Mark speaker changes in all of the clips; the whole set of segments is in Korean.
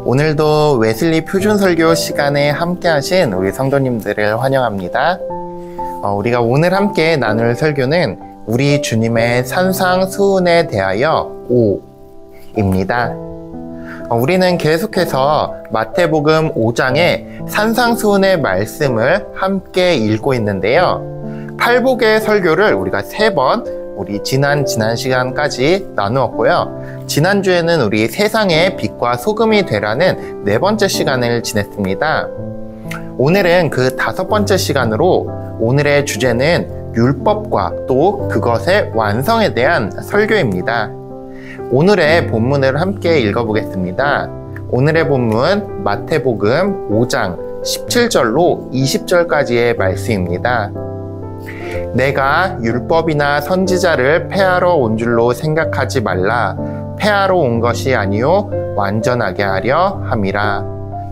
Speaker 1: 오늘도 웨슬리 표준설교 시간에 함께 하신 우리 성도님들을 환영합니다. 우리가 오늘 함께 나눌 설교는 우리 주님의 산상수훈에 대하여 5입니다. 우리는 계속해서 마태복음 5장의 산상수훈의 말씀을 함께 읽고 있는데요. 팔복의 설교를 우리가 3번 우리 지난 시간까지 나누었고요. 지난주에는 우리 세상의 빛과 소금이 되라는 4번째 시간을 지냈습니다. 오늘은 그 5번째 시간으로 오늘의 주제는 율법과 또 그것의 완성에 대한 설교입니다. 오늘의 본문을 함께 읽어보겠습니다. 오늘의 본문 마태복음 5장 17절로 20절까지의 말씀입니다. 내가 율법이나 선지자를 폐하러 온 줄로 생각하지 말라. 폐하러 온 것이 아니요 완전하게 하려 함이라.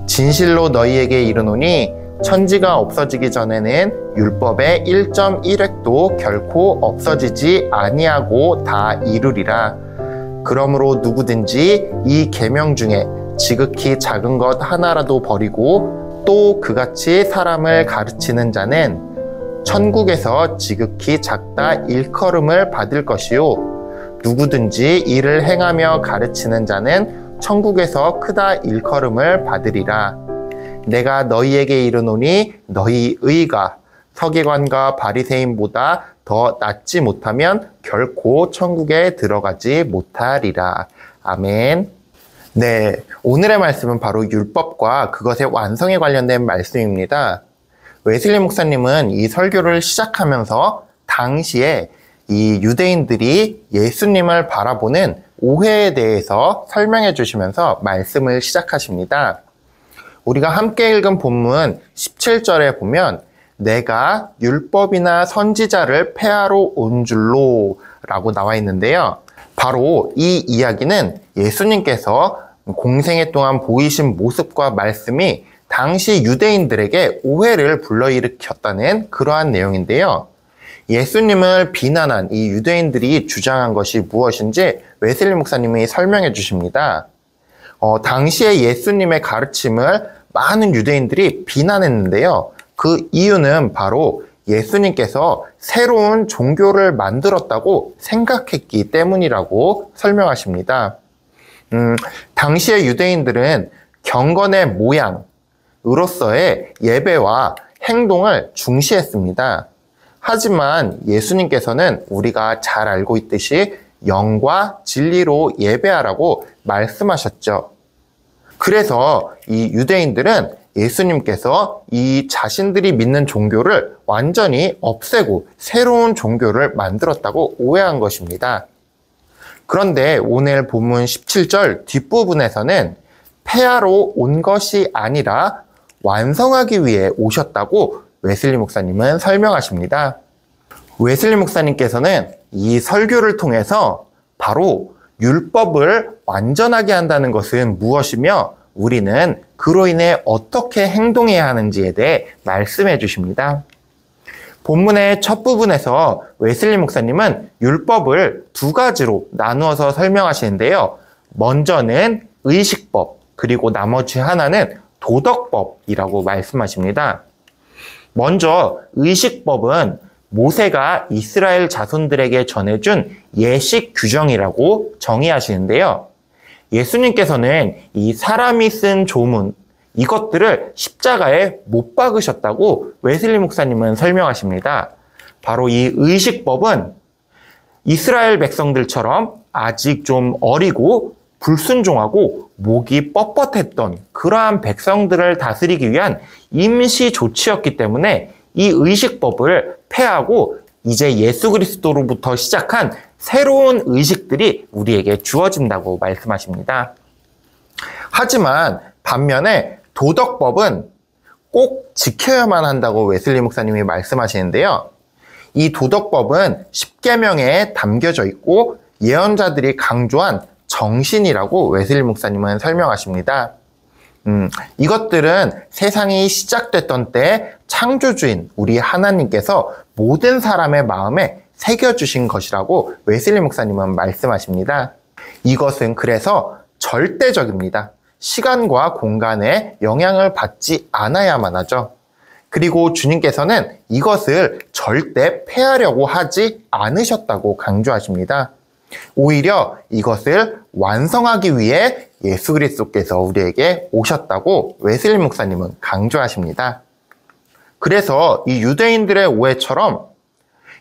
Speaker 1: 진실로 너희에게 이르노니 천지가 없어지기 전에는 율법의 1.1획도 결코 없어지지 아니하고 다 이루리라. 그러므로 누구든지 이 계명 중에 지극히 작은 것 하나라도 버리고 또 그같이 사람을 가르치는 자는 천국에서 지극히 작다 일컬음을 받을 것이요 누구든지 이를 행하며 가르치는 자는 천국에서 크다 일컬음을 받으리라. 내가 너희에게 이르노니 너희 의가 서기관과 바리새인보다 더 낫지 못하면 결코 천국에 들어가지 못하리라. 아멘. 네, 오늘의 말씀은 바로 율법과 그것의 완성에 관련된 말씀입니다. 웨슬리 목사님은 이 설교를 시작하면서 당시에 이 유대인들이 예수님을 바라보는 오해에 대해서 설명해 주시면서 말씀을 시작하십니다. 우리가 함께 읽은 본문 17절에 보면 내가 율법이나 선지자를 폐하러 온 줄로 라고 나와 있는데요. 바로 이 이야기는 예수님께서 공생애 동안 보이신 모습과 말씀이 당시 유대인들에게 오해를 불러일으켰다는 그러한 내용인데요. 예수님을 비난한 이 유대인들이 주장한 것이 무엇인지 웨슬리 목사님이 설명해 주십니다. 당시에 예수님의 가르침을 많은 유대인들이 비난했는데요. 그 이유는 바로 예수님께서 새로운 종교를 만들었다고 생각했기 때문이라고 설명하십니다. 당시의 유대인들은 경건의 모양으로서의 예배와 행동을 중시했습니다. 하지만 예수님께서는 우리가 잘 알고 있듯이 영과 진리로 예배하라고 말씀하셨죠. 그래서 이 유대인들은 예수님께서 이 자신들이 믿는 종교를 완전히 없애고 새로운 종교를 만들었다고 오해한 것입니다. 그런데 오늘 본문 17절 뒷부분에서는 폐하러 온 것이 아니라 완성하기 위해 오셨다고 웨슬리 목사님은 설명하십니다. 웨슬리 목사님께서는 이 설교를 통해서 바로 율법을 완전하게 한다는 것은 무엇이며 우리는 그로 인해 어떻게 행동해야 하는지에 대해 말씀해 주십니다. 본문의 첫 부분에서 웨슬리 목사님은 율법을 2가지로 나누어서 설명하시는데요. 먼저는 의식법, 그리고 나머지 하나는 도덕법이라고 말씀하십니다. 먼저 의식법은 모세가 이스라엘 자손들에게 전해준 예식 규정이라고 정의하시는데요. 예수님께서는 이 사람이 쓴 조문, 이것들을 십자가에 못 박으셨다고 웨슬리 목사님은 설명하십니다. 바로 이 의식법은 이스라엘 백성들처럼 아직 좀 어리고 불순종하고 목이 뻣뻣했던 그러한 백성들을 다스리기 위한 임시 조치였기 때문에 이 의식법을 폐하고 이제 예수 그리스도로부터 시작한 새로운 의식들이 우리에게 주어진다고 말씀하십니다. 하지만 반면에 도덕법은 꼭 지켜야만 한다고 웨슬리 목사님이 말씀하시는데요. 이 도덕법은 십계명에 담겨져 있고 예언자들이 강조한 정신이라고 웨슬리 목사님은 설명하십니다. 이것들은 세상이 시작됐던 때 창조주인 우리 하나님께서 모든 사람의 마음에 새겨주신 것이라고 웨슬리 목사님은 말씀하십니다. 이것은 그래서 절대적입니다. 시간과 공간에 영향을 받지 않아야만 하죠. 그리고 주님께서는 이것을 절대 폐하려고 하지 않으셨다고 강조하십니다. 오히려 이것을 완성하기 위해 예수 그리스도께서 우리에게 오셨다고 웨슬리 목사님은 강조하십니다. 그래서 이 유대인들의 오해처럼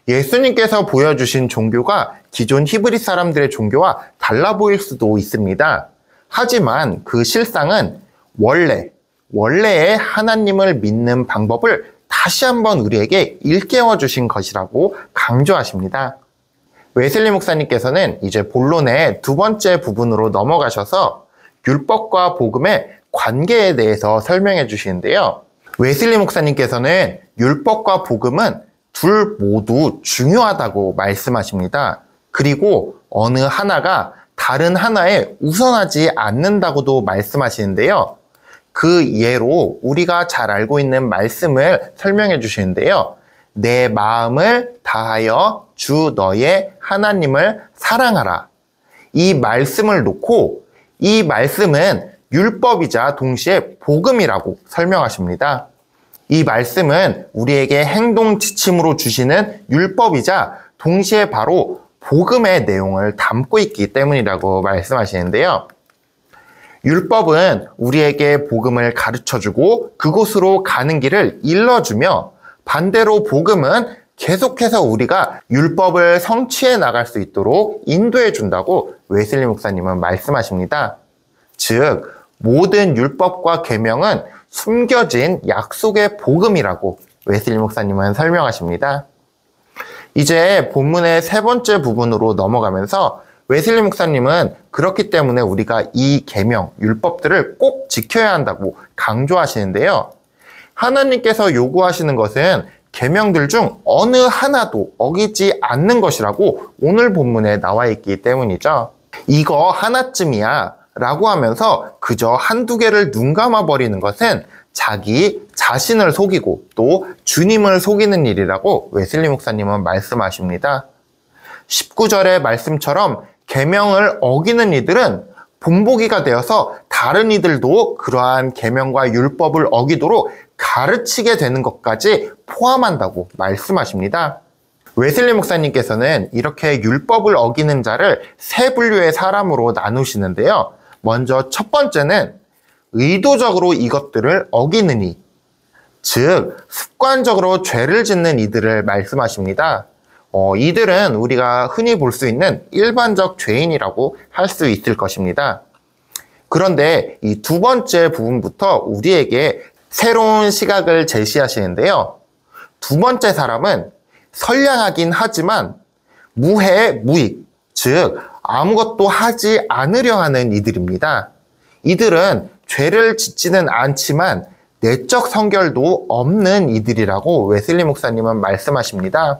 Speaker 1: 예수님께서 보여주신 종교가 기존 히브리 사람들의 종교와 달라 보일 수도 있습니다. 하지만 그 실상은 원래의 하나님을 믿는 방법을 다시 한번 우리에게 일깨워 주신 것이라고 강조하십니다. 웨슬리 목사님께서는 이제 본론의 두 번째 부분으로 넘어가셔서 율법과 복음의 관계에 대해서 설명해 주시는데요. 웨슬리 목사님께서는 율법과 복음은 둘 모두 중요하다고 말씀하십니다. 그리고 어느 하나가 다른 하나에 우선하지 않는다고도 말씀하시는데요. 그 예로 우리가 잘 알고 있는 말씀을 설명해 주시는데요. 내 마음을 다하여 주 너의 하나님을 사랑하라. 이 말씀을 놓고 이 말씀은 율법이자 동시에 복음이라고 설명하십니다. 이 말씀은 우리에게 행동 지침으로 주시는 율법이자 동시에 바로 복음의 내용을 담고 있기 때문이라고 말씀하시는데요. 율법은 우리에게 복음을 가르쳐주고 그곳으로 가는 길을 일러주며 반대로 복음은 계속해서 우리가 율법을 성취해 나갈 수 있도록 인도해 준다고 웨슬리 목사님은 말씀하십니다. 즉 모든 율법과 계명은 숨겨진 약속의 복음이라고 웨슬리 목사님은 설명하십니다. 이제 본문의 세 번째 부분으로 넘어가면서 웨슬리 목사님은 그렇기 때문에 우리가 이 계명, 율법들을 꼭 지켜야 한다고 강조하시는데요. 하나님께서 요구하시는 것은 계명들 중 어느 하나도 어기지 않는 것이라고 오늘 본문에 나와 있기 때문이죠. 이거 하나쯤이야 라고 하면서 그저 한두 개를 눈 감아 버리는 것은 자기 자신을 속이고 또 주님을 속이는 일이라고 웨슬리 목사님은 말씀하십니다. 19절의 말씀처럼 계명을 어기는 이들은 본보기가 되어서 다른 이들도 그러한 계명과 율법을 어기도록 가르치게 되는 것까지 포함한다고 말씀하십니다. 웨슬리 목사님께서는 이렇게 율법을 어기는 자를 세 분류의 사람으로 나누시는데요. 먼저 첫 번째는 의도적으로 이것들을 어기는 이, 즉 습관적으로 죄를 짓는 이들을 말씀하십니다. 이들은 우리가 흔히 볼 수 있는 일반적 죄인이라고 할 수 있을 것입니다. 그런데 이 두 번째 부분부터 우리에게 새로운 시각을 제시하시는데요. 두 번째 사람은 선량하긴 하지만 무해 무익, 즉 아무것도 하지 않으려 하는 이들입니다. 이들은 죄를 짓지는 않지만 내적 성결도 없는 이들이라고 웨슬리 목사님은 말씀하십니다.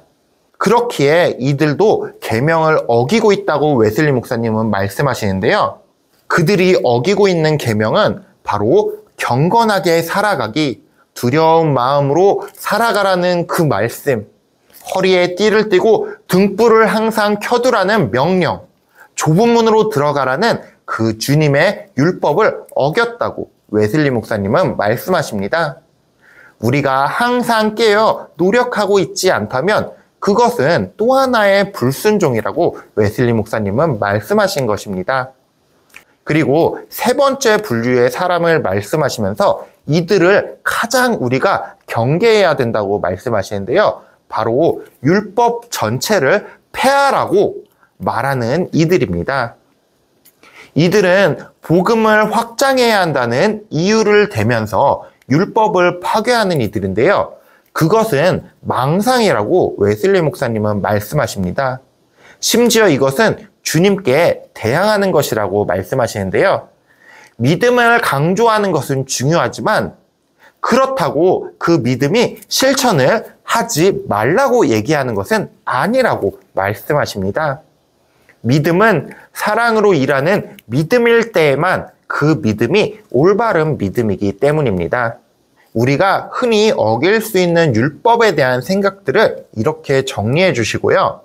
Speaker 1: 그렇기에 이들도 계명을 어기고 있다고 웨슬리 목사님은 말씀하시는데요. 그들이 어기고 있는 계명은 바로 경건하게 살아가기, 두려운 마음으로 살아가라는 그 말씀, 허리에 띠를 띠고 등불을 항상 켜두라는 명령, 좁은 문으로 들어가라는 그 주님의 율법을 어겼다고 웨슬리 목사님은 말씀하십니다. 우리가 항상 깨어 노력하고 있지 않다면 그것은 또 하나의 불순종이라고 웨슬리 목사님은 말씀하신 것입니다. 그리고 세 번째 분류의 사람을 말씀하시면서 이들을 가장 우리가 경계해야 된다고 말씀하시는데요. 바로 율법 전체를 폐하라고 말하는 이들입니다. 이들은 복음을 확장해야 한다는 이유를 대면서 율법을 파괴하는 이들인데요. 그것은 망상이라고 웨슬리 목사님은 말씀하십니다. 심지어 이것은 주님께 대항하는 것이라고 말씀하시는데요. 믿음을 강조하는 것은 중요하지만 그렇다고 그 믿음이 실천을 하지 말라고 얘기하는 것은 아니라고 말씀하십니다. 믿음은 사랑으로 일하는 믿음일 때에만 그 믿음이 올바른 믿음이기 때문입니다. 우리가 흔히 어길 수 있는 율법에 대한 생각들을 이렇게 정리해 주시고요.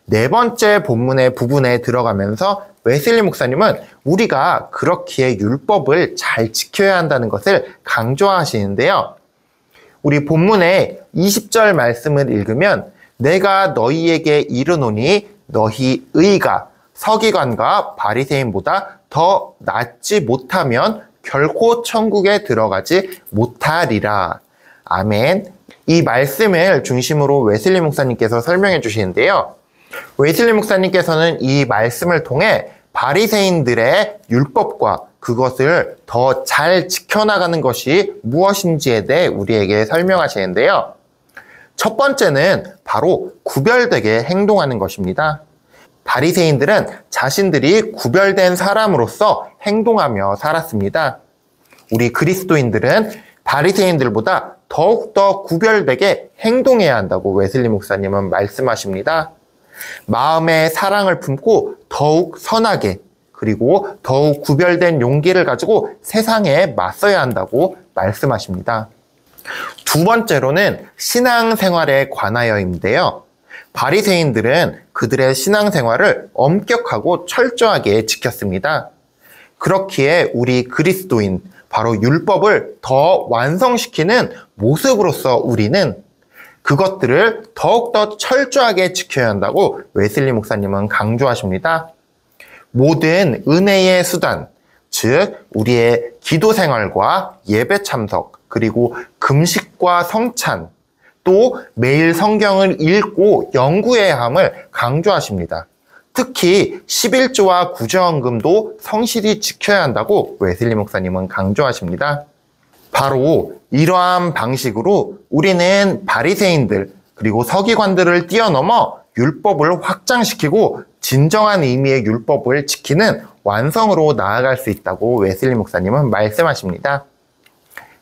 Speaker 1: 네 번째 본문의 부분에 들어가면서 웨슬리 목사님은 우리가 그렇기에 율법을 잘 지켜야 한다는 것을 강조하시는데요. 우리 본문의 20절 말씀을 읽으면 내가 너희에게 이르노니 너희 의가 서기관과 바리새인보다 더 낫지 못하면 결코 천국에 들어가지 못하리라. 아멘. 이 말씀을 중심으로 웨슬리 목사님께서 설명해 주시는데요. 웨슬리 목사님께서는 이 말씀을 통해 바리새인들의 율법과 그것을 더 잘 지켜나가는 것이 무엇인지에 대해 우리에게 설명하시는데요. 첫 번째는 바로 구별되게 행동하는 것입니다. 바리새인들은 자신들이 구별된 사람으로서 행동하며 살았습니다. 우리 그리스도인들은 바리새인들보다 더욱더 구별되게 행동해야 한다고 웨슬리 목사님은 말씀하십니다. 마음의 사랑을 품고 더욱 선하게 그리고 더욱 구별된 용기를 가지고 세상에 맞서야 한다고 말씀하십니다. 두 번째로는 신앙생활에 관하여인데요. 바리새인들은 그들의 신앙생활을 엄격하고 철저하게 지켰습니다. 그렇기에 우리 그리스도인, 바로 율법을 더 완성시키는 모습으로서 우리는 그것들을 더욱더 철저하게 지켜야 한다고 웨슬리 목사님은 강조하십니다. 모든 은혜의 수단, 즉 우리의 기도 생활과 예배 참석, 그리고 금식과 성찬, 또 매일 성경을 읽고 연구해야 함을 강조하십니다. 특히 11조와 구제헌금도 성실히 지켜야 한다고 웨슬리 목사님은 강조하십니다. 바로 이러한 방식으로 우리는 바리새인들 그리고 서기관들을 뛰어넘어 율법을 확장시키고 진정한 의미의 율법을 지키는 완성으로 나아갈 수 있다고 웨슬리 목사님은 말씀하십니다.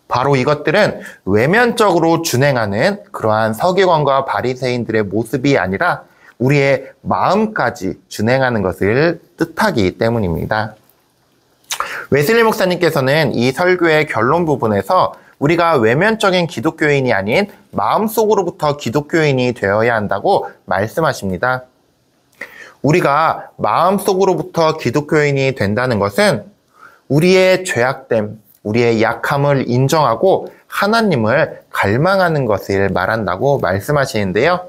Speaker 1: 바로 이것들은 외면적으로 준행하는 그러한 서기관과 바리새인들의 모습이 아니라 우리의 마음까지 준행하는 것을 뜻하기 때문입니다. 웨슬리 목사님께서는 이 설교의 결론 부분에서 우리가 외면적인 기독교인이 아닌 마음속으로부터 기독교인이 되어야 한다고 말씀하십니다. 우리가 마음속으로부터 기독교인이 된다는 것은 우리의 죄악됨, 우리의 약함을 인정하고 하나님을 갈망하는 것을 말한다고 말씀하시는데요.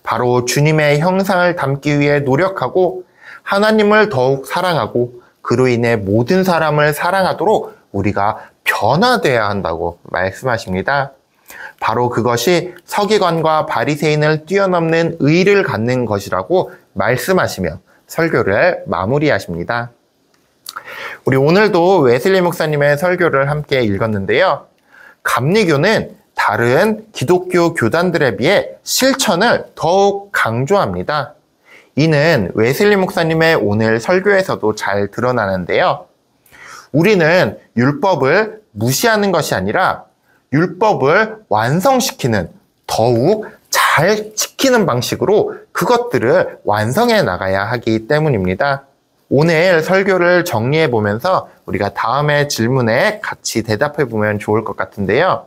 Speaker 1: 바로 주님의 형상을 담기 위해 노력하고 하나님을 더욱 사랑하고 그로 인해 모든 사람을 사랑하도록 우리가 변화되어야 한다고 말씀하십니다. 바로 그것이 서기관과 바리새인을 뛰어넘는 의를 갖는 것이라고 말씀하시며 설교를 마무리하십니다. 우리 오늘도 웨슬리 목사님의 설교를 함께 읽었는데요. 감리교는 다른 기독교 교단들에 비해 실천을 더욱 강조합니다. 이는 웨슬리 목사님의 오늘 설교에서도 잘 드러나는데요. 우리는 율법을 무시하는 것이 아니라 율법을 완성시키는, 더욱 잘 지키는 방식으로 그것들을 완성해 나가야 하기 때문입니다. 오늘 설교를 정리해 보면서 우리가 다음의 질문에 같이 대답해 보면 좋을 것 같은데요.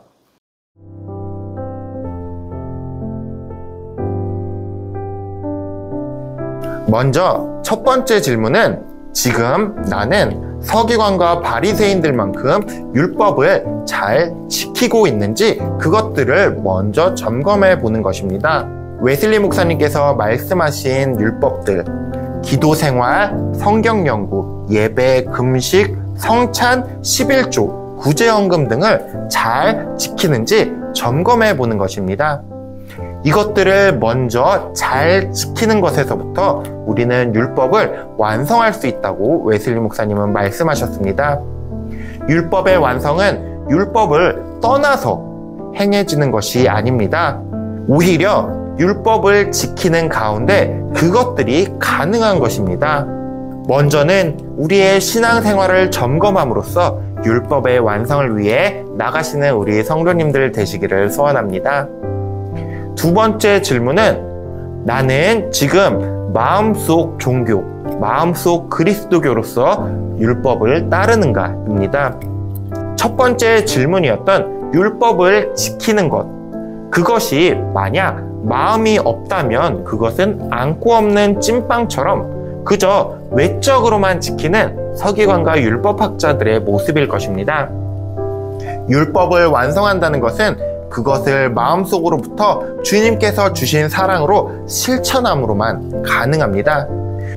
Speaker 1: 먼저 첫 번째 질문은 지금 나는 서기관과 바리새인들만큼 율법을 잘 지키고 있는지 그것들을 먼저 점검해 보는 것입니다. 웨슬리 목사님께서 말씀하신 율법들, 기도 생활, 성경 연구, 예배, 금식, 성찬, 11조, 구제헌금 등을 잘 지키는지 점검해 보는 것입니다. 이것들을 먼저 잘 지키는 것에서부터 우리는 율법을 완성할 수 있다고 웨슬리 목사님은 말씀하셨습니다. 율법의 완성은 율법을 떠나서 행해지는 것이 아닙니다. 오히려 율법을 지키는 가운데 그것들이 가능한 것입니다. 먼저는 우리의 신앙생활을 점검함으로써 율법의 완성을 위해 나가시는 우리 성도님들 되시기를 소원합니다. 두 번째 질문은 나는 지금 마음속 종교, 마음속 그리스도교로서 율법을 따르는가입니다. 첫 번째 질문이었던 율법을 지키는 것, 그것이 만약 마음이 없다면 그것은 안고 없는 찐빵처럼 그저 외적으로만 지키는 서기관과 율법학자들의 모습일 것입니다. 율법을 완성한다는 것은 그것을 마음속으로부터 주님께서 주신 사랑으로 실천함으로만 가능합니다.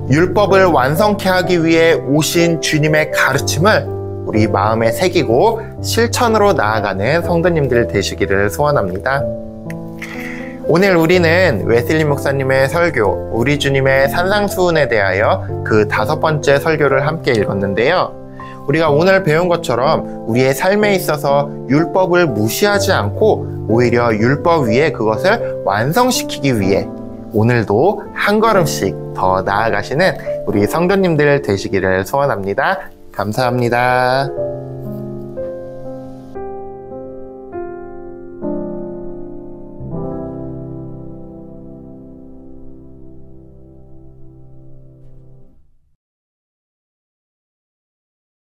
Speaker 1: 율법을 완성케 하기 위해 오신 주님의 가르침을 우리 마음에 새기고 실천으로 나아가는 성도님들 되시기를 소원합니다. 오늘 우리는 웨슬리 목사님의 설교, 우리 주님의 산상수훈에 대하여 그 5번째 설교를 함께 읽었는데요. 우리가 오늘 배운 것처럼 우리의 삶에 있어서 율법을 무시하지 않고 오히려 율법 위에 그것을 완성시키기 위해 오늘도 한 걸음씩 더 나아가시는 우리 성도님들 되시기를 소원합니다. 감사합니다.